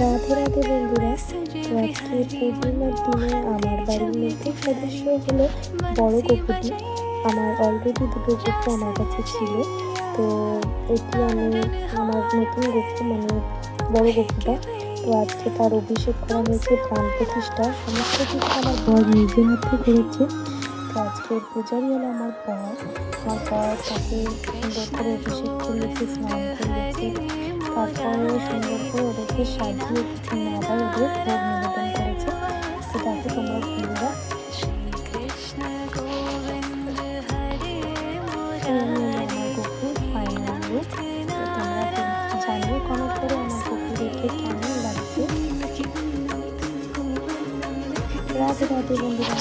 রাধে রাধে বন্ধুরা। তো আজকে পূর্ণিমার দিনে আমার বাড়ির নতুন সদস্য হলো বড় গপুটি। আমার অলরেডি দুটো গপু আমার কাছে ছিল, তো এটি আমি আমার নতুন গপু মানে বড় গপুটা। তো আজকে তার অভিষেক করা হয়েছে, প্রাণ প্রতিষ্ঠা, সমস্ত কিছু আমার বর নিজে হাতে করেছে। তো আজকে পূজারি হলো আমার বর। আমার বর তাকে সুন্দর করে অভিষেক করিয়েছে, স্নান করিয়েছে, তারপরে সুন্দর করে ওদেরকে সাজিয়ে আবার ওদের ভোগ নিবেদন করেছে। তো দেখো তোমরা বন্ধুরা, আমার গপুর ফাইনাল লুক। তো তোমরা জানিও কমেন্ট করে আমার গপু দেখে কেমন লাগছে। রাধে রাধে বন্ধুরা।